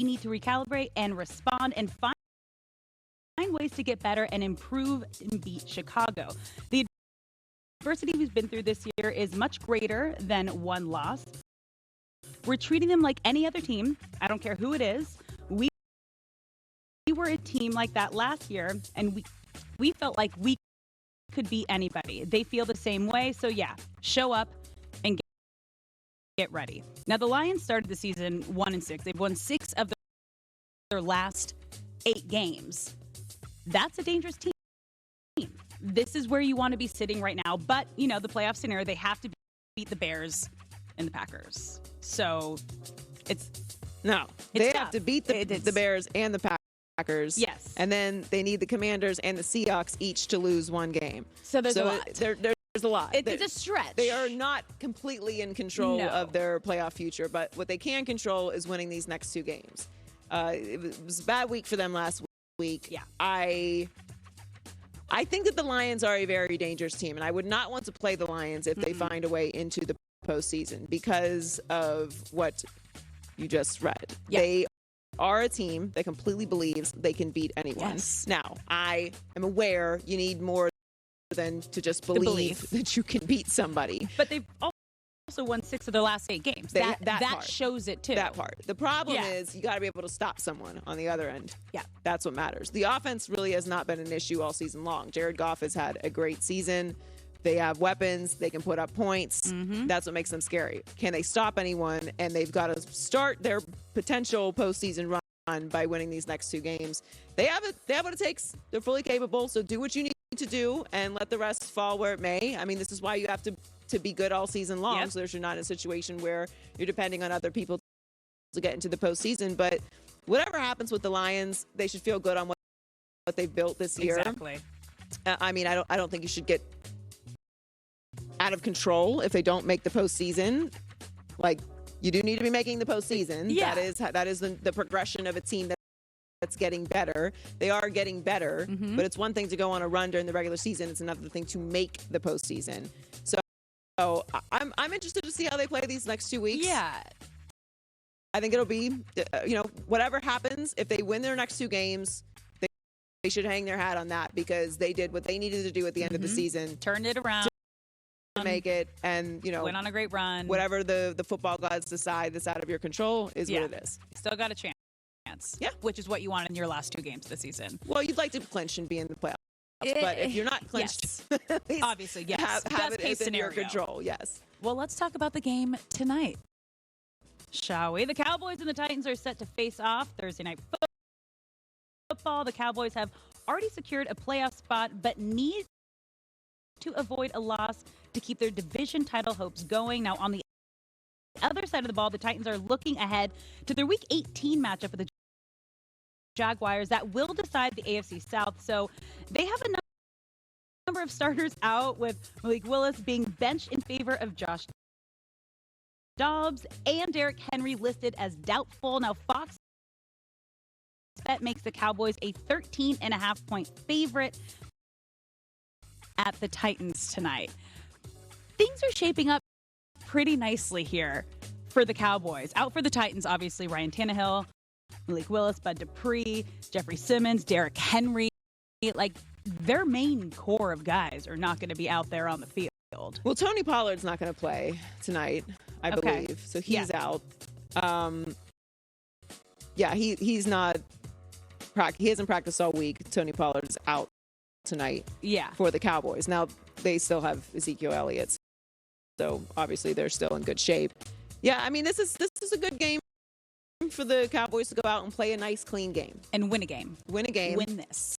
need to recalibrate and respond and find ways to get better and improve and beat Chicago. The adversity we've been through this year is much greater than one loss. We're treating them like any other team. I don't care who it is. We were a team like that last year, and we felt like we could beat anybody. They feel the same way. So yeah, show up and get ready. Now the Lions started the season 1-6. They've won 6 of their last 8 games. That's a dangerous team. This is where you want to be sitting right now. But, you know, the playoff scenario, they have to beat the Bears and the Packers. So they have to beat the Bears and the Packers. Yes. And then they need the Commanders and the Seahawks each to lose 1 game. So there's a lot. There's a lot. It's a stretch. They are not completely in control of their playoff future, but what they can control is winning these next 2 games. It was a bad week for them last week. Yeah. I think that the Lions are a very dangerous team, and I would not want to play the Lions if they find a way into the postseason because of what you just read. Yeah. They are a team that completely believes they can beat anyone. Yes. Now, I am aware you need more than to just believe that you can beat somebody. But they've also won 6 of their last 8 games. That shows it too. That part. The problem is you got to be able to stop someone on the other end. Yeah. That's what matters. The offense really has not been an issue all season long. Jared Goff has had a great season. They have weapons. They can put up points. That's what makes them scary. Can they stop anyone? And they've got to start their potential postseason run by winning these next 2 games. They have what it takes. They're fully capable. So do what you need to do and let the rest fall where it may. I mean, this is why you have to be good all season long. So you're not in a situation where you're depending on other people to get into the postseason. But whatever happens with the Lions, they should feel good on what they've built this year. Exactly. I mean, I don't think you should get out of control if they don't make the postseason. Like, you do need to be making the postseason. Yeah. That is the progression of a team that's getting better. They are getting better, but it's one thing to go on a run during the regular season. It's another thing to make the postseason. So I'm interested to see how they play these next 2 weeks. Yeah. I think it'll be, whatever happens, if they win their next 2 games, they should hang their hat on that because they did what they needed to do at the end of the season. Turned it around. To make it, and, went on a great run. Whatever the football gods decide that's out of your control is what it is. Still got a chance. Yeah. Which is what you want in your last 2 games this season. Well, you'd like to clinch and be in the playoffs. But if you're not clinched, obviously, yes. Have it within your control, yes. Well, let's talk about the game tonight, shall we? The Cowboys and the Titans are set to face off Thursday night football. The Cowboys have already secured a playoff spot, but need to avoid a loss to keep their division title hopes going. Now, on the other side of the ball, the Titans are looking ahead to their Week 18 matchup with the Jaguars that will decide the AFC South. So they have a number of starters out, with Malik Willis being benched in favor of Josh Dobbs and Derrick Henry listed as doubtful. Now, Fox Bet makes the Cowboys a 13.5-point favorite at the Titans tonight. Things are shaping up pretty nicely here for the Cowboys. Out for the Titans, obviously, Ryan Tannehill, Malik Willis, Bud Dupree, Jeffrey Simmons, Derrick Henry. Like, their main core of guys are not going to be out there on the field. Well, Tony Pollard's not going to play tonight, I believe. So he's out. He's not. He hasn't practiced all week. Tony Pollard's out tonight. For the Cowboys. Now they still have Ezekiel Elliott, so obviously they're still in good shape. Yeah, I mean this is a good game for the Cowboys to go out and play a nice, clean game and win a game. Win this.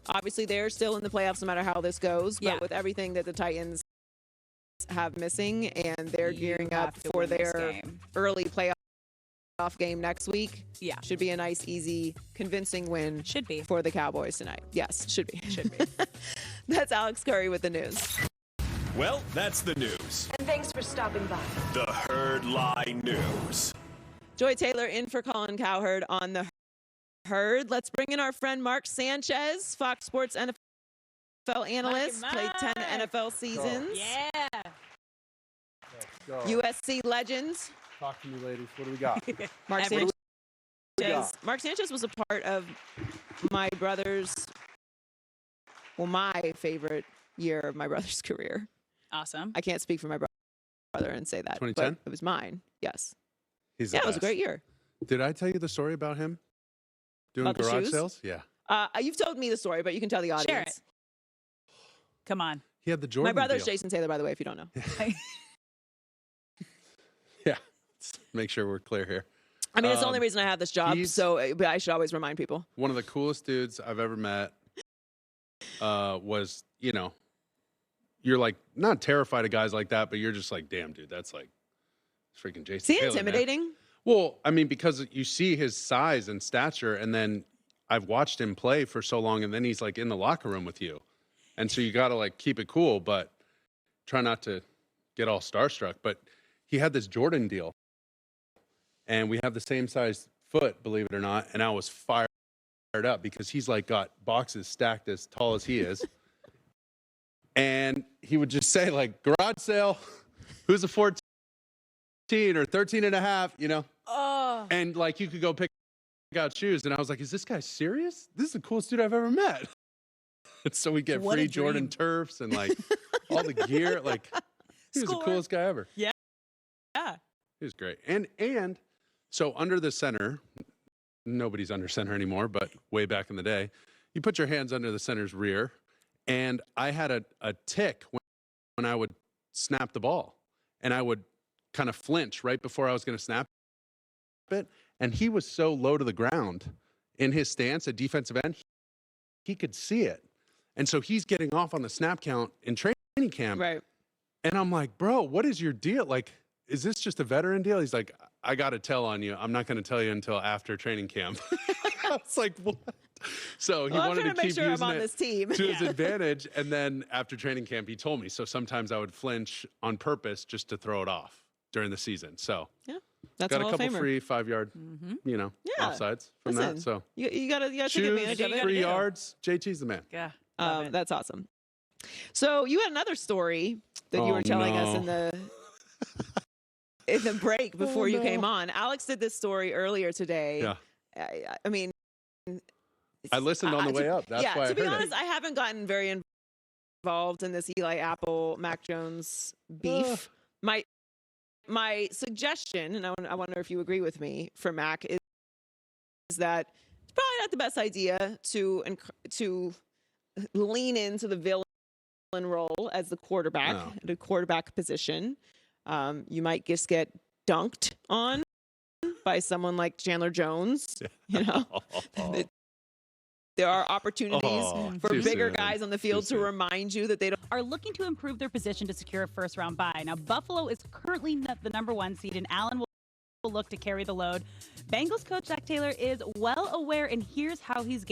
Obviously, they're still in the playoffs no matter how this goes. But with everything that the Titans have missing, and they're gearing up for their early playoff game next week. Should be a nice, easy, convincing win. Should be. For the Cowboys tonight. Yes, should be. That's Alex Curry with the news. Well, that's the news. And thanks for stopping by. The Herd Lie News. Joy Taylor in for Colin Cowherd on the Herd. Let's bring in our friend Mark Sanchez, Fox Sports NFL analyst. Played 10 NFL seasons. USC legends. Talk to me, ladies. What do we got? Mark Sanchez Mark Sanchez was a part of my favorite year of my brother's career. Awesome. I can't speak for my brother and say that. 2010? But it was mine. Yes. He's the It was a best. great year. Did I tell you the story about him doing About the garage shoes? sales? Yeah. You've told me the story, but you can tell the audience. Share it. Come on. He had the Jordan My brother's deal. Jason Taylor, by the way, if you don't know. Yeah. Let's make sure we're clear here. I mean, it's the only reason I have this job, but I should always remind people. One of the coolest dudes I've ever met was, you're like not terrified of guys like that, but you're just like, damn, dude, that's like freaking Jason Is he Taylor, man. intimidating? Well, I mean, because you see his size and stature, and then I've watched him play for so long, and then he's like in the locker room with you. And so you got to like keep it cool, but try not to get all starstruck. But he had this Jordan deal, and we have the same size foot, believe it or not. And I was fired up because he's like got boxes stacked as tall as he is. And he would just say like, garage sale, who's a 14 or 13 and a half, Oh. and like you could go pick out shoes. And I was like, is this guy serious? This is the coolest dude I've ever met. And so we get What a free Jordan dream. turfs and like all the gear. Like he was the Score. coolest guy ever. Yeah. He was great. And so under the center, nobody's under center anymore, but way back in the day, you put your hands under the center's rear. And I had a tick when I would snap the ball, and I would kind of flinch right before I was going to snap it. And he was so low to the ground in his stance at defensive end, he could see it. And so he's getting off on the snap count in training camp. Right. And I'm like, bro, what is your deal? Like, is this just a veteran deal? He's like, I got to tell on you. I'm not going to tell you until after training camp. I was like, what? So he I'm wanted trying to to make keep sure I'm using on it this team. to his advantage. And then after training camp, he told me. So sometimes I would flinch on purpose just to throw it off during the season. So Yeah. That's got a a Hall of couple Famer. free 5-yard, Yeah. offsides from Listen, that. So You gotta take shoes, advantage of it. 3 yards. JT's the man. Yeah. Love it. That's awesome. So you had another story that you Oh, were telling us no. in the break before you no. came on. Alex did this story earlier today. Yeah. I mean, I listened on the way up. That's why I to be heard honest, it. I haven't gotten very involved in this Eli Apple Mac Jones beef. My suggestion, and I wonder if you agree with me, for Mac is that it's probably not the best idea to lean into the villain role as the quarterback, No. the quarterback position. You might just get dunked on by someone like Chandler Jones. There are opportunities for too bigger soon. guys on the field to soon. remind you that they don't. Are looking to improve their position to secure a first-round bye. Now, Buffalo is currently the number 1 seed, and Allen will look to carry the load. Bengals coach Zach Taylor is well aware, and here's how he's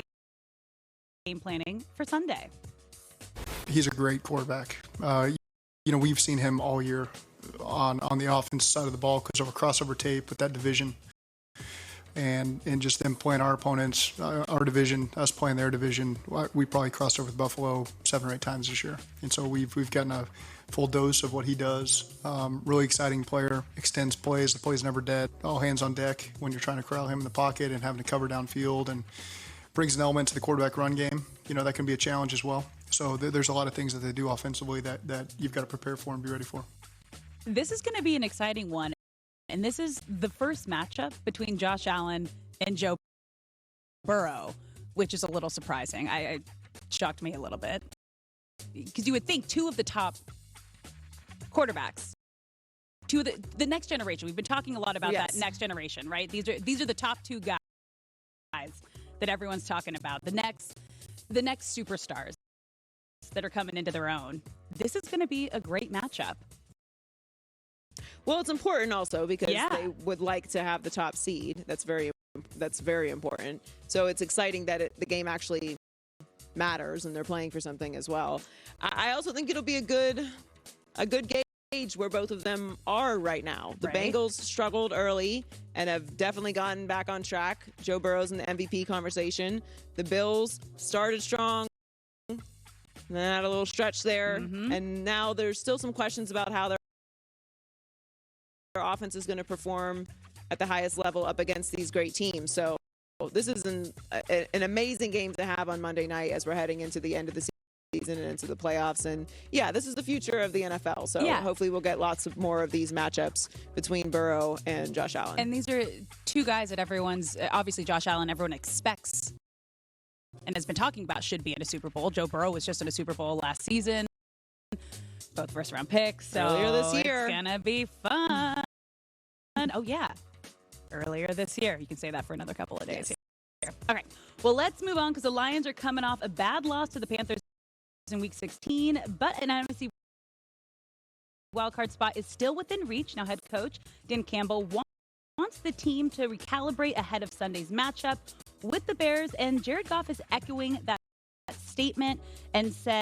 game planning for Sunday. He's a great quarterback. We've seen him all year on the offense side of the ball because of a crossover tape with that division. And just them playing our opponents, our division, us playing their division. We probably crossed over with Buffalo 7 or 8 times this year. And so we've gotten a full dose of what he does. Really exciting player, extends plays. The play's never dead. All hands on deck when you're trying to corral him in the pocket and having to cover downfield, and brings an element to the quarterback run game. That can be a challenge as well. So there's a lot of things that they do offensively that you've got to prepare for and be ready for. This is going to be an exciting one. And this is the first matchup between Josh Allen and Joe Burrow, which is a little surprising. It shocked me a little bit. Because you would think 2 of the top quarterbacks, 2 of the next generation. We've been talking a lot about that next generation, right? These are the top 2 guys that everyone's talking about. The next superstars that are coming into their own. This is going to be a great matchup. Well, it's important also because they would like to have the top seed. That's very important. So it's exciting that the game actually matters and they're playing for something as well. I also think it'll be a good gauge where both of them are right now. The Bengals struggled early and have definitely gotten back on track. Joe Burrow's in the MVP conversation. The Bills started strong, and then had a little stretch there, and now there's still some questions about how their offense is going to perform at the highest level up against these great teams. So this is an amazing game to have on Monday night as we're heading into the end of the season and into the playoffs. And yeah, this is the future of the NFL. So hopefully we'll get lots of more of these matchups between Burrow and Josh Allen. And these are two guys that everyone's, obviously Josh Allen, everyone expects and has been talking about should be in a Super Bowl. Joe Burrow was just in a Super Bowl last season. Both first-round picks. So earlier this year. It's going to be fun. Oh, yeah. Earlier this year. You can say that for another couple of days here. Okay. Well, let's move on because the Lions are coming off a bad loss to the Panthers in Week 16, but an NFC wildcard spot is still within reach. Now, head coach Dan Campbell wants the team to recalibrate ahead of Sunday's matchup with the Bears, and Jared Goff is echoing that statement and said